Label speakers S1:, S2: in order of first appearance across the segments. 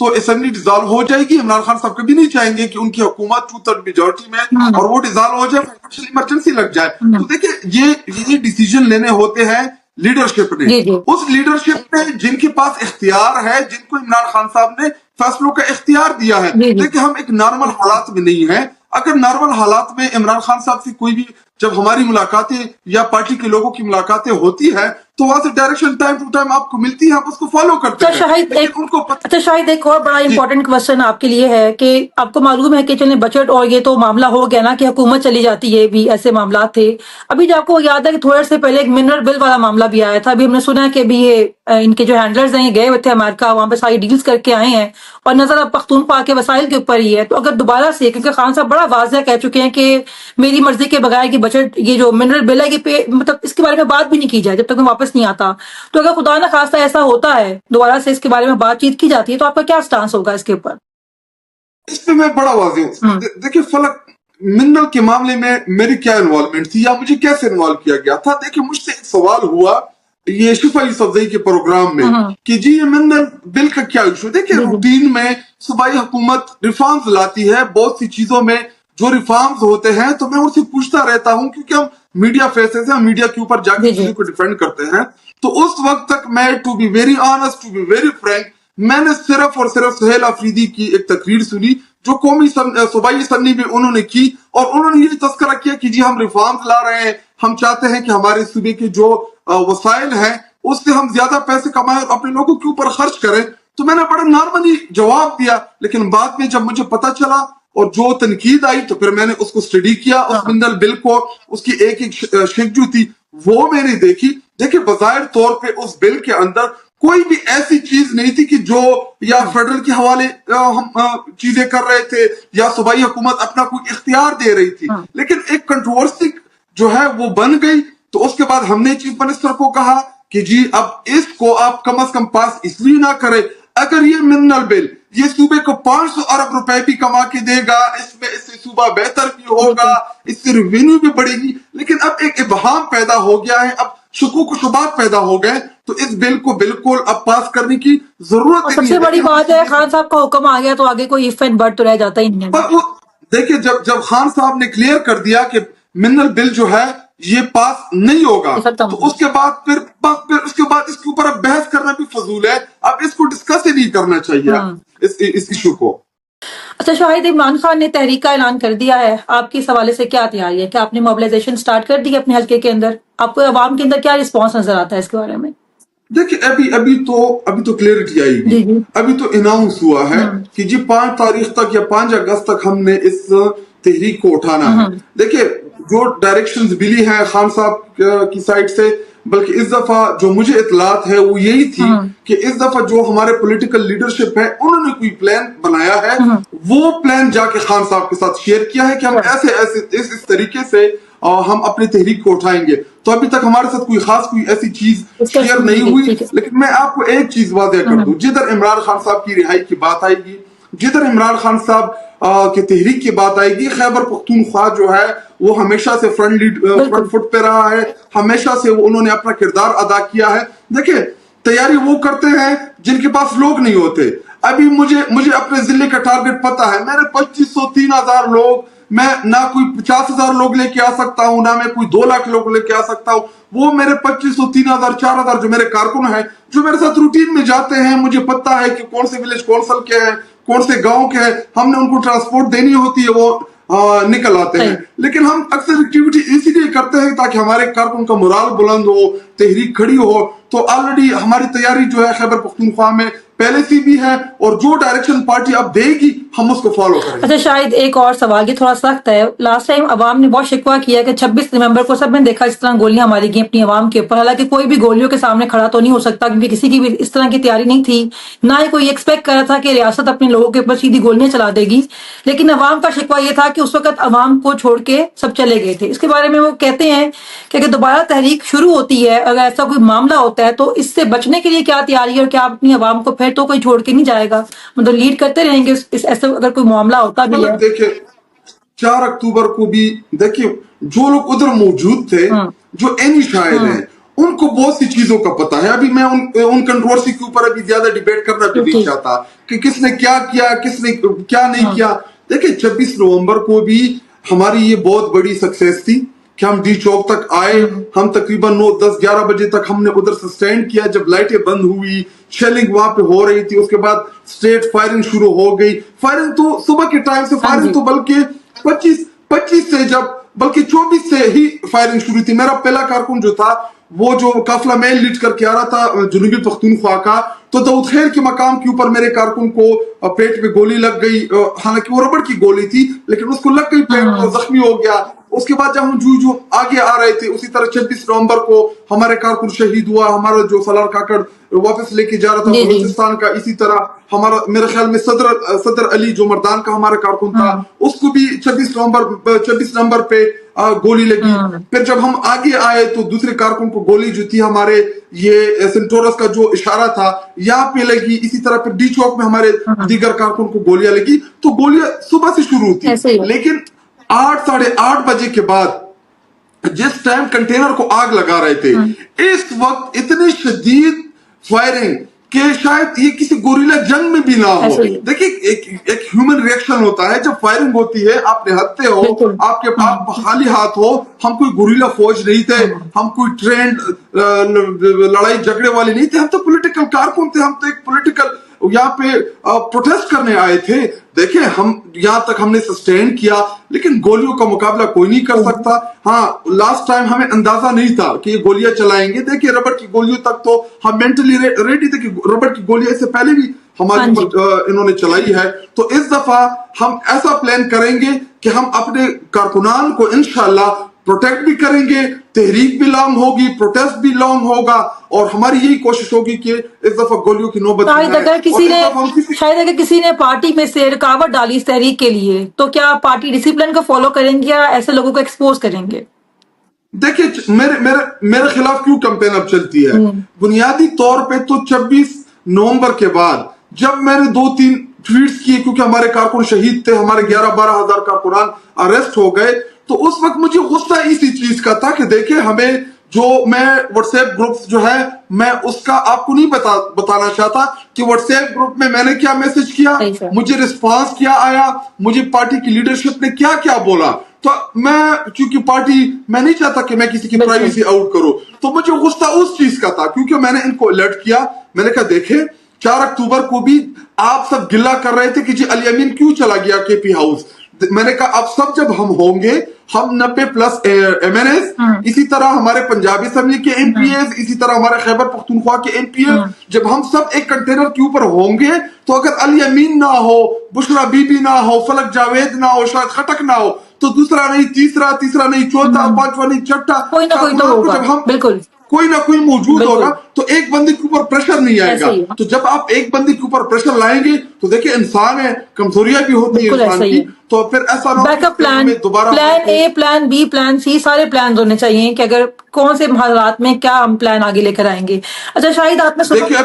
S1: تو assembly dissolve ہو جائے گی. عمران خان صاحب کبھی نہیں چاہیں گے کہ ان کی حکومت 2/3 میجورٹی میں اور وہ ڈیزالو ہو جائے, فائنینشیل ایمرجنسی لگ جائے. تو دیکھیں یہ ڈیسیجن لینے ہوتے ہیں لیڈرشپ نے. اس لیڈرشپ میں جن کے پاس اختیار ہے, جن کو عمران خان صاحب نے فیصلوں کا اختیار دیا ہے. دیکھیں ہم ایک نارمل حالات میں نہیں ہیں. اگر نارمل حالات میں عمران خان صاحب سے کوئی بھی جب ہماری ملاقاتیں یا پارٹی کے لوگوں کی ملاقاتیں ہوتی ہیں تو وہاں سے ڈائریکشن ٹائم ٹو ٹائم آپ کو ملتی ہے, آپ اس کو فالو کرتے ہیں.
S2: شاہد ایک اور بڑا امپورٹنٹ کوشچن آپ کے لیے ہے کہ آپ کو معلوم ہے کہ چلیں بجٹ اور یہ تو معاملہ ہو گیا نا کہ حکومت چلی جاتی ہے, بھی ایسے معاملات تھے. ابھی جو آپ کو یاد ہے کہ تھوڑے سے پہلے ایک منرل بل والا معاملہ بھی آیا تھا. ابھی ہم نے سنا ہے کہ ابھی یہ ان کے جو ہینڈلرز ہیں یہ گئے ہوئے تھے امریکہ, وہاں پہ ساری ڈیلز کر کے آئے ہیں اور نظر اب پختونخوا کے وسائل کے اوپر ہی ہے. تو اگر دوبارہ سے, کیونکہ خان صاحب بڑا واضح کہہ چکے ہیں کہ میری مرضی کے بغیر کہ بجٹ یہ جو منرل بل ہے یہ مطلب اس کے بارے میں بات بھی نہیں کی جائے جب تک وہ واپس نہیں آتا. تو اگر خدا نہ خواستہ ایسا ہوتا ہے دوبارہ سے اس کے بارے میں بات چیت کی جاتی ہے تو آپ کا کیا سٹانس ہوگا اس کے اوپر؟
S1: اس پہ میں بڑا واضح ہوں. دیکھیں فلک منرل کے معاملے میں میری کیا انوالومنٹ تھی یا مجھے کیسے انوالو کیا گیا تھا. دیکھیں مجھ سے ایک سوال ہوا یہ شفا یوسفزئی کے پروگرام میں کہ جی یہ منرل بل کا کیا ایشو. دیکھیں روٹین میں صوبائی حکومت ریفارمز لاتی ہے, بہت سی چیزوں میں جو ریفارمز ہوتے ہیں تو میں ان سے پوچھتا رہتا ہوں کیونکہ ہم میڈیا فیسز ہیں, میڈیا کے اوپر جا کے چیزوں کو ڈیفینڈ کرتے ہیں. تو اس وقت تک میں to be very honest, to be very frank, میں نے صرف اور صرف سہیل آفریدی کی ایک تقریر سنی جو قومی صوبائی اسمبلی میں انہوں نے کی, اور انہوں نے یہ تذکرہ کیا کہ جی ہم ریفارمز لا رہے ہیں, ہم چاہتے ہیں کہ ہمارے صوبے کے جو وسائل ہیں اس سے ہم زیادہ پیسے کمائیں اور اپنے لوگوں کے اوپر خرچ کریں. تو میں نے بڑا نارملی جواب دیا, لیکن بعد میں جب مجھے پتا چلا اور جو تنقید آئی تو پھر میں نے اس کو اسٹڈی کیا, اس منرل بل کو, اس کی ایک ایک شک جو تھی وہ میں نے دیکھی. دیکھیں بظاہر طور پہ اس بل کے اندر کوئی بھی ایسی چیز نہیں تھی کہ جو یا فیڈرل کے حوالے ہم چیزیں کر رہے تھے یا صوبائی حکومت اپنا کوئی اختیار دے رہی تھی, لیکن ایک کنٹروورسی جو ہے وہ بن گئی. تو اس کے بعد ہم نے چیف منسٹر کو کہا کہ جی اب اس کو آپ کم از کم پاس اس لیے نہ کریں, اگر یہ منرل بل یہ صوبے کو 500 ارب روپے بھی کما کے دے گا, اس میں اس سے صوبہ بہتر بھی ہوگا, اس سے ریونیو بھی بڑھے گی, لیکن اب ایک ابہام پیدا ہو گیا ہے, اب شکوک و شبہات پیدا ہو گئے, تو اس بل کو بالکل اب پاس کرنے کی ضرورت نہیں ہے.
S2: سب سے بڑی بات ہے خان صاحب کا حکم آ گیا تو آگے کوئی اف اینڈ بٹ تو رہ جاتا ہی نہیں ہے.
S1: دیکھیں جب خان صاحب نے کلیئر کر دیا کہ منرل بل جو ہے یہ پاس نہیں ہوگا تو اس کے بعد پھر اس کے بعد اس کے اوپر اب بحث کرنا بھی فضول ہے, اب اس کو ڈسکس ہی نہیں کرنا چاہیے اس ایشو کو.
S2: اچھا شاہد, عمران خان نے تحریک کا اعلان کر دیا ہے, آپ کی اس حوالے سے کیا تیاری ہے کہ آپ نے موبلائزیشن سٹارٹ کر دی اپنے حلقے کے اندر, آپ کو عوام کے اندر کیا رسپانس نظر آتا ہے اس کے بارے میں؟
S1: دیکھیں ابھی تو کلیئرٹی آئی گی, ابھی تو اناؤنس ہوا ہے کہ جی 5 تاریخ تک یا 5 اگست تک ہم نے اس تحریک کو اٹھانا ہے. دیکھیں جو ڈائریکشنز ملی ہیں خان صاحب کی سائٹ سے, بلکہ اس دفعہ جو مجھے اطلاعات ہے وہ یہی تھی کہ اس دفعہ جو ہمارے پولیٹیکل لیڈرشپ ہے انہوں نے کوئی پلان بنایا ہے, وہ پلان جا کے خان صاحب کے ساتھ شیئر کیا ہے کہ ہم ایسے اس طریقے سے ہم اپنی تحریک کو اٹھائیں گے. تو ابھی تک ہمارے ساتھ کوئی ایسی چیز شیئر نہیں ہوئی, لیکن میں آپ کو ایک چیز واضح کر دوں, جدھر عمران خان صاحب کی رہائی کی بات آئے گی, جدھر عمران خان صاحب کی تحریک کی بات آئے گی, خیبر پختونخوا جو ہے وہ ہمیشہ سے فرنٹ فٹ پہ رہا ہے, ہمیشہ سے انہوں نے اپنا کردار ادا کیا ہے. دیکھیں تیاری وہ کرتے ہیں جن کے پاس لوگ نہیں ہوتے. ابھی مجھے اپنے ضلع کا ٹارگٹ پتا ہے, میں نے 2500 3000 لوگ, میں نہ کوئی 50,000 لوگ لے کے آ سکتا ہوں, نہ میں کوئی 2 لاکھ لوگ لے کے آ سکتا ہوں. وہ میرے 2500 3000 4000 جو میرے کارکن ہیں جو میرے ساتھ روٹین میں جاتے ہیں, مجھے پتا ہے کہ کون سے ولیج کونسل کے ہیں, کون سے گاؤں کے ہیں, ہم نے ان کو ٹرانسپورٹ دینی ہوتی ہے, وہ نکل آتے ہیں. لیکن ہم اکثر ایکٹیویٹی اسی لیے کرتے ہیں تاکہ ہمارے کارکن کا مرال بلند ہو, تحریک کھڑی ہو. تو آلریڈی ہماری تیاری جو ہے خیبر پختونخوا میں پہلے سے بھی ہے, اور جو ڈائریکشن پارٹی اب دے گی ہم اس کو فالو کریں گے.
S2: اچھا شاید ایک اور سوال, یہ تھوڑا سخت ہے. لاسٹ ٹائم عوام نے بہت شکوہ کیا کہ 26 نومبر کو سب نے دیکھا اس طرح گولیاں ماری گئی اپنی عوام کے اوپر, حالانکہ کوئی بھی گولیوں کے سامنے کھڑا تو نہیں ہو سکتا کیونکہ کسی کی بھی اس طرح کی تیاری نہیں تھی, نہ ہی کوئی ایکسپیکٹ کر رہا تھا کہ ریاست اپنے لوگوں کے اوپر سیدھی گولیاں چلا دے گی. لیکن عوام کا شکوہ یہ تھا کہ اس وقت عوام کو چھوڑ کے سب چلے گئے تھے. اس کے بارے میں وہ کہتے ہیں کہ اگر دوبارہ تحریک شروع ہوتی ہے, اگر ایسا کوئی معاملہ ہوتا ہے تو اس سے بچنے کے لیے کیا تیاری ہے, اور کیا اپنی عوام کو پھر تو کوئی چھوڑ کے نہیں جائے گا, مطلب لیڈ کرتے رہیں گے ایسے اگر کوئی معاملہ ہوتا بھی ہے؟
S1: دیکھیں 4 اکتوبر کو بھی دیکھیں جو لوگ ادھر موجود تھے, جو اینی شاہد ہیں, ان کو بہت سی چیزوں کا پتا ہے. ابھی میں ان کنٹروورسی کے اوپر ابھی زیادہ ڈیبیٹ کرنا بھی نہیں چاہتا کہ کس نے کیا کیا, کس نے کیا نہیں کیا. دیکھیں 26 نومبر کو بھی ہماری یہ بہت بڑی سکسیس تھی کہ ہم ڈی چوک تک آئے. ہم تقریباً 9, 10, 11 بجے تک ہم نے ادھر سے سٹینڈ کیا. جب لائٹیں بند ہوئی, شیلنگ وہاں پہ ہو رہی تھی, اس کے بعد اسٹریٹ فائرنگ شروع ہو گئی. فائرنگ تو صبح کے ٹائم سے, فائرنگ تو بلکہ 25 سے بلکہ 24 سے ہی فائرنگ شروع تھی. میرا پہلا کارکن جو تھا وہ جو قافلہ میں لیڈ کر کے آ رہا تھا جنوبی پختونخوا کا, تو داؤد خیر کے مقام کے اوپر میرے کارکن کو پیٹ میں گولی لگ گئی. حالانکہ وہ ربڑ کی گولی تھی لیکن اس کو لگ گئی پیٹ میں, زخمی ہو گیا. اس کے بعد جب ہم جو آگے آ رہے تھے, اسی طرح 26 نومبر کو ہمارے کارکن شہید ہوا. ہمارا جو سالار کاکڑ واپس لے کے جا رہا تھا بلوچستان کا, اسی طرح ہمارا میرے خیال میں صدر علی جو مردان کا ہمارا کارکن تھا, اس کو بھی 26 نومبر پہ گولی لگی. پھر جب ہم آگے آئے تو دوسرے کارکن کو گولی جو تھی ہمارے یہ سینٹورس کا جو اشارہ تھا یہاں پہ لگی. اسی طرح پھر ڈی چوک میں ہمارے دیگر کارکن کو گولیاں لگی. تو گولیاں صبح سے شروع ہوتی, لیکن 8, 8:30 بجے کے بعد جس ٹائم کنٹینر کو آگ لگا رہے تھے, اس وقت اتنی شدید فائرنگ کہ شاید یہ کسی گوریلا جنگ میں بھی نہ ہو. دیکھیں ایک ہیومن ریئیکشن ہوتا ہے جب فائرنگ ہوتی ہے, آپ نہتے ہو, آپ کے پاس خالی ہاتھ ہو. ہم کوئی گوریلا فوج نہیں تھے, ہم کوئی ٹرینڈ لڑائی جھگڑے والے نہیں تھے, ہم تو پولیٹیکل کارکن تھے. ہم تو ایک پولیٹیکل یہاں پہ پروٹیسٹ کرنے آئے تھے. دیکھیں ہم یہاں تک ہم نے سسٹین کیا, لیکن گولیوں کا مقابلہ کوئی نہیں کر سکتا. ہاں لاسٹ ٹائم ہمیں اندازہ نہیں تھا کہ یہ گولیاں چلائیں گے. دیکھیں ربڑ کی گولیوں تک تو ہم مینٹلی ریڈی تھے کہ ربڑ کی گولیاں اس سے پہلے بھی ہمارے اوپر انہوں نے چلائی ہے. تو اس دفعہ ہم ایسا پلان کریں گے کہ ہم اپنے کارکنان کو انشاءاللہ پروٹیکٹ بھی کریں گے, تحریک بھی لانگ ہوگی, پروٹیسٹ بھی لانگ ہوگا, اور ہماری یہی کوشش ہوگی کہ اس دفعہ گولیوں کی نوبت
S2: شاید اگر کسی نے پارٹی میں سے رکاوٹ ڈالی اس تحریک کے لیے, تو کیا پارٹی ڈسپلن کو فالو کریں گے یا ایسے لوگوں کو ایکسپوز کریں گے؟
S1: دیکھیں میرے خلاف کیوں کمپین اب چلتی ہے, بنیادی طور پہ تو 26 نومبر کے بعد جب میں نے 2-3 ٹویٹس کیے, کیونکہ ہمارے کارکن شہید تھے, ہمارے 11-12 ہزار کارکنان اریسٹ ہو گئے, تو اس وقت مجھے غصہ اسی چیز کا تھا کہ دیکھیں ہمیں جو میں واٹس ایپ گروپ جو ہے میں اس کا آپ کو نہیں بتانا چاہتا کہ واٹس ایپ گروپ میں نے کیا میسج کیا, مجھے رسپانس کیا آیا, مجھے پارٹی کی لیڈرشپ نے کیا کیا بولا. تو میں چونکہ پارٹی میں نہیں چاہتا کہ میں کسی کی پرائیویسی آؤٹ کروں, تو مجھے غصہ اس چیز کا تھا کیونکہ میں نے ان کو الرٹ کیا. میں نے کہا دیکھیں 4 اکتوبر کو بھی آپ سب گلہ کر رہے تھے کہ جی علی امین کیوں چلا گیا کے پی ہاؤس. میں نے کہا اب سب جب ہم ہوں گے, ہم 90+ MNAs, اسی طرح ہمارے پنجاب اسمبلی کے MPAs, اسی طرح ہمارے خیبر پختونخوا کے MPAs, جب ہم سب ایک کنٹینر کے اوپر ہوں گے تو اگر علی امین نہ ہو, بشرا بی بی نہ ہو, فلک جاوید نہ ہو, شاید خٹک نہ ہو, تو دوسرا نہیں تیسرا نہیں چوتھا, پانچواں نہیں چھٹا, جب ہم بالکل کوئی نہ کوئی موجود ہوگا تو ایک بندے کے اوپر پریشر نہیں آئے گا. تو جب آپ ایک بندے کے اوپر پریشر لائیں گے تو دیکھیں انسان ہے, کمزوریاں بھی ہوتی ہیں انسان کی, تو پھر ایسا نہ
S2: back up plan a, plan be, plan سی, سارے پلان ہونے چاہیے کہ اگر کون سے حالات میں کیا ہم پلان آگے لے کر آئیں گے. اچھا شاہد آپ نے
S1: دیکھیں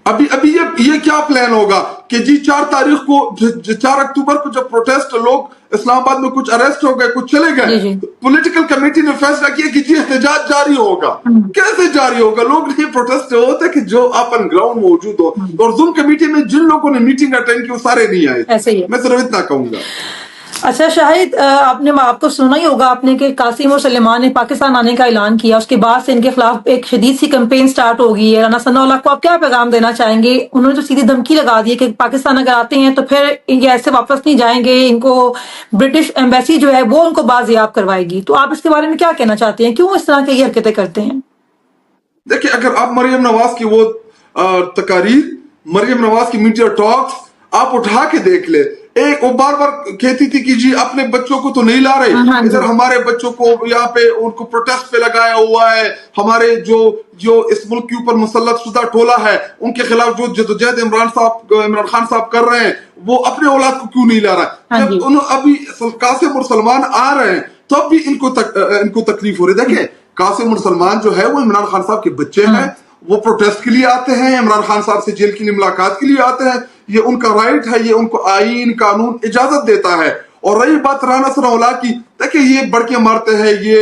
S1: ابھی یہ کیا پلان ہوگا کہ جی 4 اکتوبر کو جب پروٹیسٹ لوگ اسلام آباد میں کچھ اریسٹ ہو گئے, کچھ چلے گئے, پولیٹیکل کمیٹی نے فیصلہ کیا کہ جی احتجاج جاری ہوگا. کیسے جاری ہوگا؟ لوگ نہیں پروٹیسٹ ہوتے کہ جو اپن گراؤنڈ موجود ہو, اور زوم کمیٹی میں جن لوگوں نے میٹنگ اٹینڈ کی وہ سارے نہیں آئے. میں صرف اتنا کہوں گا.
S2: اچھا شاہد, آپ کو سنا ہی ہوگا آپ نے کہ قاسم اور سلیمان نے پاکستان آنے کا اعلان کیا, اس کے بعد سے ان کے خلاف ایک شدید سی کمپین سٹارٹ ہو گئی ہے. رانا ثناء اللہ کو آپ کیا پیغام دینا چاہیں گے؟ انہوں نے تو سیدھی دھمکی لگا دی ہے کہ پاکستان اگر آتے ہیں تو پھر یہ ایسے واپس نہیں جائیں گے, ان کو برٹش ایمبیسی جو ہے وہ ان کو بازیاب کروائے گی. تو آپ اس کے بارے میں کیا کہنا چاہتے ہیں, کیوں اس طرح کی یہ حرکتیں کرتے ہیں؟
S1: دیکھیں اگر آپ مریم نواز کی وہ تقاریر, مریم نواز کی میڈیا ٹاکس آپ اٹھا کے دیکھ لے, ایک وہ بار بار کہتی تھی کہ جی اپنے بچوں کو تو نہیں لا رہے, ادھر ہمارے بچوں کو یہاں پہ ان کو پروٹیسٹ پہ لگایا ہوا ہے, ہمارے جو اس ملک کے اوپر مسلط شدہ ٹولہ ہے ان کے خلاف جو جدوجہد عمران خان صاحب کر رہے ہیں وہ اپنے اولاد کو کیوں نہیں لا رہا ہے. جب ابھی قاسم اور سلمان آ رہے ہیں تو اب بھی ان کو تکلیف ہو رہی ہے. دیکھیں قاسم اور سلمان جو ہے وہ عمران خان صاحب کے بچے ہیں, وہ پروٹیسٹ کے لیے آتے ہیں, عمران خان صاحب سے جیل کے لیے ملاقات کے لیے آتے ہیں, یہ ان کا رائٹ ہے, یہ ان کو آئین قانون اجازت دیتا ہے. اور رہی بات رانا ثناء اللہ کی, دیکھیں یہ بڑھ کے مارتے ہیں, یہ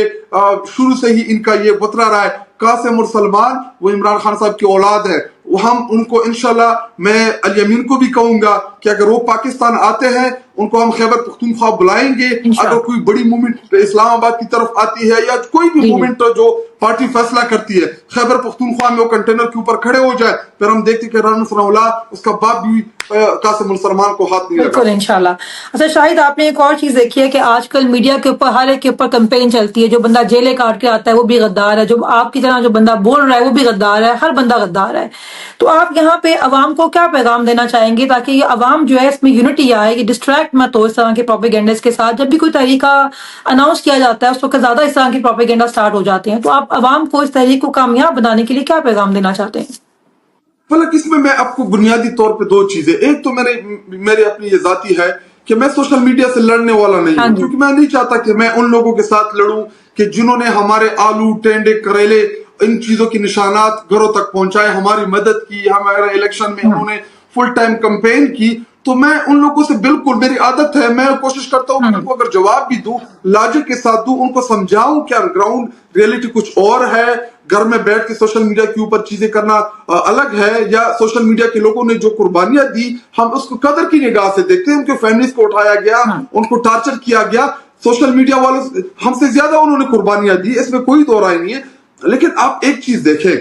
S1: شروع سے ہی ان کا یہ بترا رہا ہے قاسم اور سلمان وہ عمران خان صاحب کی اولاد ہے. ہم ان کو انشاءاللہ میں الیمین کو بھی کہوں گا کہ اگر وہ پاکستان آتے ہیں ان کو ہم خیبر پختونخوا بلائیں گے. اگر کوئی بڑی موومنٹ اسلام آباد کی طرف آتی ہے یا کوئی بھی موومنٹ جو پارٹی فیصلہ کرتی ہے خیبر پختونخوا میں وہ کنٹینر کے اوپر کھڑے ہو جائے, پھر ہم دیکھتے کہ رانا ثناء اللہ اس کا باپ بھی قاسم السلمان کو ہاتھ نہیں لگا.
S2: بالکل انشاءاللہ. اچھا شاہد, آپ نے ایک اور چیز دیکھی ہے کہ آج کل میڈیا کے اوپر ہر ایک کے اوپر کمپین چلتی ہے, جو بندہ جیلے کاٹ کے آتا ہے وہ بھی غدار ہے, جو آپ کی طرح جو بندہ بول رہا ہے وہ بھی غدار ہے, ہر بندہ غدار ہے. تو آپ یہاں پہ عوام کو کیا پیغام دینا چاہیں گے تاکہ یہ عوام جو ہے اس میں یونٹی آئے, یہ ڈسٹریکٹ مت ہو اس طرح کے پروپیگنڈس کے ساتھ؟ جب بھی کوئی طریقہ اناؤنس کیا جاتا ہے اس وقت زیادہ اس طرح کے پروپیگنڈا سٹارٹ ہو جاتے ہیں, تو آپ عوام کو اس تحریک کو کامیاب بنانے کے لیے کیا پیغام دینا چاہتے ہیں؟
S1: فلک اس میں آپ کو بنیادی طور پہ دو چیزیں, ایک تو میرے اپنی یہ ذاتی ہے کہ میں سوشل میڈیا سے لڑنے والا نہیں ہوں, کیونکہ میں نہیں چاہتا کہ میں ان لوگوں کے ساتھ لڑوں کہ جنہوں نے ہمارے آلو ٹینڈے کریلے ان چیزوں کی نشانات گھروں تک پہنچائے, ہماری مدد کی, ہمارے الیکشن میں انہوں نے فل ٹائم کمپین کی. تو میں ان لوگوں سے بالکل, میری عادت ہے, میں کوشش کرتا ہوں کہ ان کو اگر جواب بھی دوں لاجک کے ساتھ دوں, ان کو سمجھاؤں کہ گراؤنڈ ریئلٹی کچھ اور ہے. گھر میں بیٹھ کے سوشل میڈیا کے اوپر چیزیں کرنا الگ ہے, یا سوشل میڈیا کے لوگوں نے جو قربانیاں دی ہم اس کو قدر کی نگاہ سے دیکھتے ہیں. ان کے فیملیز کو اٹھایا گیا, ان کو ٹارچر کیا گیا, سوشل میڈیا والوں ہم سے زیادہ انہوں نے قربانیاں دی, اس میں کوئی دو رائے نہیں ہے. لیکن آپ ایک چیز دیکھیں,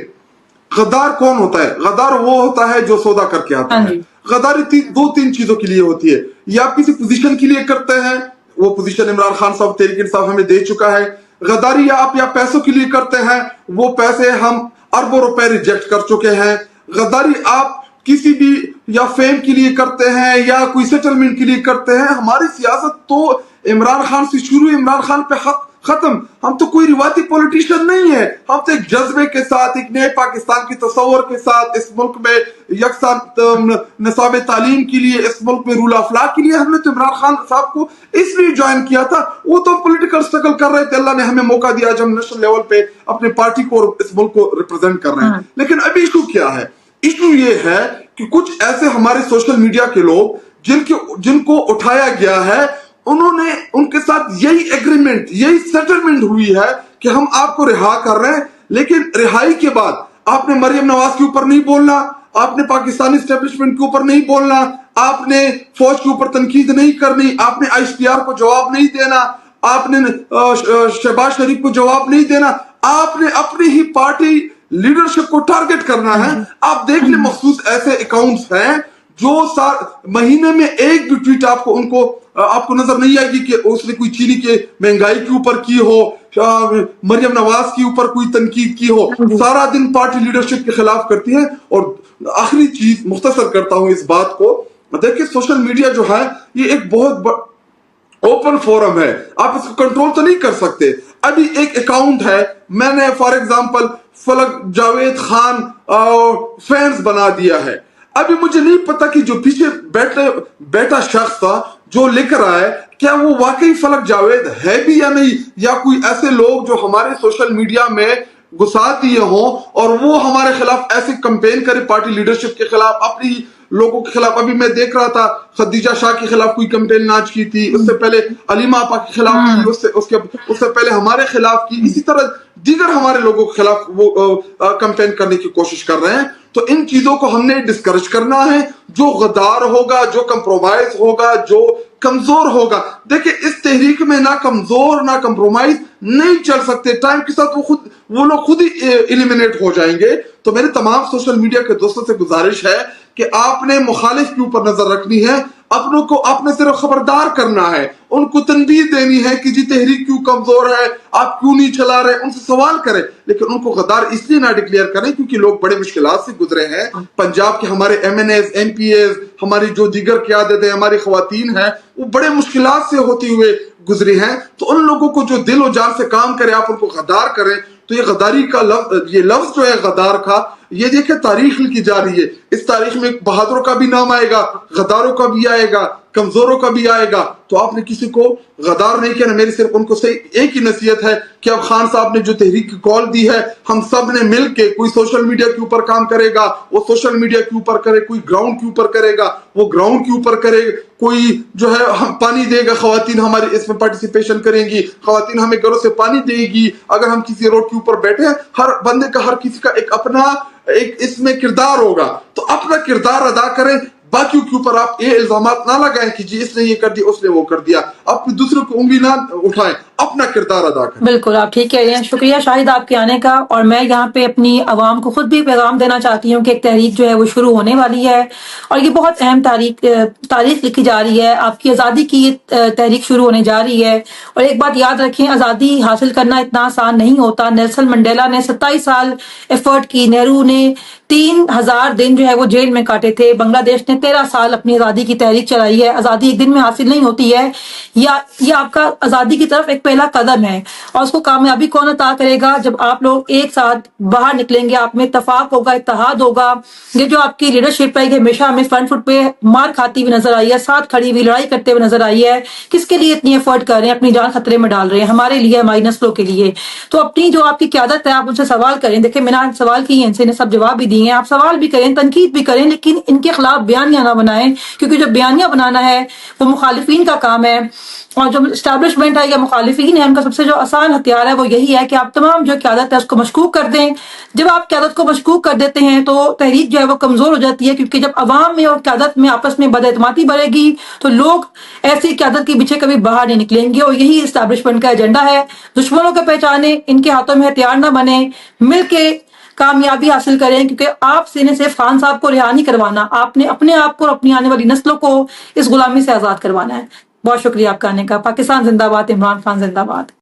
S1: غدار کون ہوتا ہے؟ غدار وہ ہوتا ہے جو سودا کر کے آتا ہے. غداری دو تین چیزوں کے لیے ہوتی ہے, یا آپ کسی پوزیشن کے لیے کرتے ہیں, وہ پوزیشن عمران خان صاحب تحریک انصاف ہمیں دے چکا ہے. غداری یا آپ پیسوں کے لیے کرتے ہیں, وہ پیسے ہم اربوں روپے ریجیکٹ کر چکے ہیں. غداری آپ کسی بھی یا فیم کے لیے کرتے ہیں یا کوئی سیٹلمنٹ کے لیے کرتے ہیں. ہماری سیاست تو عمران خان سے شروع, عمران خان پہ ختم. ہم تو کوئی روایتی پولیٹیشین نہیں ہے, ہم تو ایک جذبے کے ساتھ, ایک نئے پاکستان کی تصور کے ساتھ, اس ملک میں یکساں نصاب تعلیم کے لیے, اس ملک میں رول آف لا کے لیے ہم نے تو عمران خان صاحب کو اس لیے جوائن کیا تھا. وہ تو پولیٹیکل سٹرگل کر رہے تھے, اللہ نے ہمیں موقع دیا جب ہم نیشنل لیول پہ اپنے پارٹی کو اور اس ملک کو ریپرزینٹ کر رہے ہیں. لیکن ابھی ایشو کیا ہے؟ ایشو یہ ہے کہ کچھ ایسے ہمارے سوشل میڈیا کے لوگ جن کو اٹھایا گیا ہے, انہوں نے ان کے ساتھ یہی ایگریمنٹ, یہی سیٹلمنٹ ہوئی ہے کہ ہم آپ کو رہا کر رہے ہیں, لیکن رہائی کے بعد آپ نے مریم نواز کے اوپر نہیں بولنا, آپ نے پاکستانی اسٹیبلشمنٹ کے اوپر نہیں بولنا, آپ نے فوج کے اوپر تنقید نہیں کرنی, آپ نے آئی ایس پی آر کو جواب نہیں دینا, آپ نے شہباز شریف کو جواب نہیں دینا, آپ نے اپنی ہی پارٹی لیڈرشپ کو ٹارگٹ کرنا ہے. آپ دیکھ لیں مخصوص ایسے اکاؤنٹس ہیں جو مہینے میں ایک بھی ٹویٹ آپ کو نظر نہیں آئے گی کہ اس نے کوئی چینی کے مہنگائی کے اوپر کی ہو, مریم نواز کے اوپر کوئی تنقید کی ہو. سارا دن پارٹی لیڈرشپ کے خلاف کرتی ہے. اور آخری چیز مختصر کرتا ہوں اس بات کو, دیکھیں سوشل میڈیا جو ہے یہ ایک بہت اوپن فورم ہے, آپ اس کو کنٹرول تو نہیں کر سکتے. ابھی ایک اکاؤنٹ ہے, میں نے for example Falak Javed Khan fans بنا دیا ہے. ابھی مجھے نہیں پتا کہ جو پیچھے بیٹا شخص تھا جو لکھ رہا ہے کیا وہ واقعی فلک جاوید ہے بھی یا نہیں, یا کوئی ایسے لوگ جو ہمارے سوشل میڈیا میں گھسا دیے ہوں اور وہ ہمارے خلاف ایسے کمپین کرے, پارٹی لیڈرشپ کے خلاف, اپنی لوگوں کے خلاف. ابھی میں دیکھ رہا تھا خدیجہ شاہ کے خلاف کوئی کمپین لانچ کی تھی, اس سے پہلے علیمہ آپا کے خلاف کی, اس سے پہلے ہمارے خلاف کی, اسی طرح دیگر ہمارے لوگوں کے خلاف وہ کمپین کرنے کی کوشش کر رہے ہیں. تو ان چیزوں کو ہم نے ڈسکریج کرنا ہے. جو غدار ہوگا, جو کمپرومائز ہوگا, جو کمزور ہوگا, دیکھیں اس تحریک میں نہ کمزور نہ کمپرومائز نہیں چل سکتے. ٹائم کے ساتھ وہ لوگ خود ہی ایلیمینیٹ ہو جائیں گے. تو میرے تمام سوشل میڈیا کے دوستوں سے گزارش ہے کہ آپ نے مخالف کے اوپر نظر رکھنی ہے, اپنوں کو آپ نے صرف خبردار کرنا ہے, ان کو تنبیہ دینی ہے کہ جی تحریک کیوں کمزور ہے, آپ کیوں نہیں چلا رہے, ان سے سوال کریں. لیکن ان کو غدار اس لیے نہ ڈکلیئر کریں کیونکہ لوگ بڑے مشکلات سے گزرے ہیں. پنجاب کے ہمارے MNAs, MPAs, ہماری جو دیگر قیادتیں, ہماری خواتین ہیں, وہ بڑے مشکلات سے ہوتے ہوئے گزری ہیں. تو ان لوگوں کو جو دل و جان سے کام کرے, آپ ان کو غدار کریں. تو یہ غداری کا یہ لفظ جو ہے غدار کا, یہ دیکھیں تاریخ لکھی جا رہی ہے. اس تاریخ میں بہادروں کا بھی نام آئے گا, غداروں کا بھی آئے گا, کمزوروں کا بھی آئے گا. تو آپ نے کسی کو غدار نہیں کیا. میری صرف ان کو صحیح ایک ہی نصیحت ہے کہ اب خان صاحب نے جو تحریک کی کال دی ہے, ہم سب نے مل کے, کوئی سوشل میڈیا کے اوپر کام کرے گا وہ سوشل میڈیا کے اوپر کرے, کوئی گراؤنڈ کے اوپر کرے گا وہ گراؤنڈ کے اوپر کرے, کوئی جو ہے پانی دے گا, خواتین ہمارے اس میں پارٹیسپیشن کریں گی, خواتین ہمیں گھروں سے پانی دے گی. اگر ہم کسی روڈ کے اوپر بیٹھے ہیں, ہر بندے کا, ہر کسی کا ایک اپنا ایک اس میں کردار ہوگا, تو اپنا کردار ادا کریں. باقیوں کے اوپر آپ یہ الزامات نہ لگائیں کہ جی اس نے یہ کر دیا, اس نے وہ کر دیا. آپ دوسروں کو انگلی نہ اٹھائیں, اپنا کردار ادا کریں.
S2: بالکل آپ ٹھیک کہہ رہے ہیں. شکریہ شاہد آپ کے آنے کا. اور میں یہاں پہ اپنی عوام کو خود بھی پیغام دینا چاہتی ہوں کہ ایک تحریک جو ہے وہ شروع ہونے والی ہے, اور یہ بہت اہم تاریخ لکھی جا رہی ہے. آپ کی آزادی کی یہ تحریک شروع ہونے جا رہی ہے. اور ایک بات یاد رکھیں, آزادی حاصل کرنا اتنا آسان نہیں ہوتا. نیلسن منڈیلا نے 27 سال ایفرٹ کی, نہرو نے 3000 دن جو ہے وہ جیل میں کاٹے تھے, بنگلہ دیش نے 13 سال اپنی آزادی کی تحریک چلائی ہے. آزادی ایک دن میں حاصل نہیں ہوتی ہے. یہ آپ کا آزادی کی طرف ایک پہلا قدم ہے, اور اس کو کامیابی کون عطا کرے گا؟ جب آپ لوگ ایک ساتھ باہر نکلیں گے, آپ میں اتفاق ہوگا, اتحاد ہوگا. یہ جو آپ کی لیڈرشپ ہے, یہ ہمیشہ ہمیں فرنٹ فٹ پہ مار کھاتی ہوئی نظر آئی ہے, ساتھ کھڑی ہوئی لڑائی کرتے ہوئے نظر آئی ہے. کس کے لیے اتنی ایفرٹ کر رہے ہیں, اپنی جان خطرے میں ڈال رہے ہیں, ہمارے لیے, ہماری نسلوں کے لیے. تو اپنی جو آپ کی قیادت ہے, آپ ان سے سوال کریں. دیکھیں میں نے سوال کیے ہیں, ان سے نے سب جواب بھی دیے ہیں. آپ سوال بھی کریں, تنقید بھی کریں, لیکن ان کے خلاف بیانیہ نہ بنائیں, کیونکہ جو بیانیہ بنانا ہے وہ مخالفین کا کام ہے. اور جو اسٹیبلشمنٹ ہے یا مخالفین ہے, ان کا سب سے جو آسان ہتھیار ہے وہ یہی ہے کہ آپ تمام جو قیادت ہے اس کو مشکوک کر دیں. جب آپ قیادت کو مشکوک کر دیتے ہیں تو تحریک جو ہے وہ کمزور ہو جاتی ہے, کیونکہ جب عوام میں اور قیادت میں آپس میں بد اعتمادی بڑھے گی تو لوگ ایسی قیادت کے پیچھے کبھی باہر نہیں نکلیں گے. اور یہی اسٹیبلشمنٹ کا ایجنڈا ہے. دشمنوں کو پہچانے, ان کے ہاتھوں میں ہتھیار نہ بنے, مل کے کامیابی حاصل کریں. کیونکہ آپ سے نے صرف خان صاحب کو رہا نہیں کروانا, آپ نے اپنے آپ کو اور اپنی آنے والی نسلوں کو اس غلامی سے آزاد کروانا ہے. بہت شکریہ آپ کا آنے کا. پاکستان زندہ باد, عمران خان زندہ باد.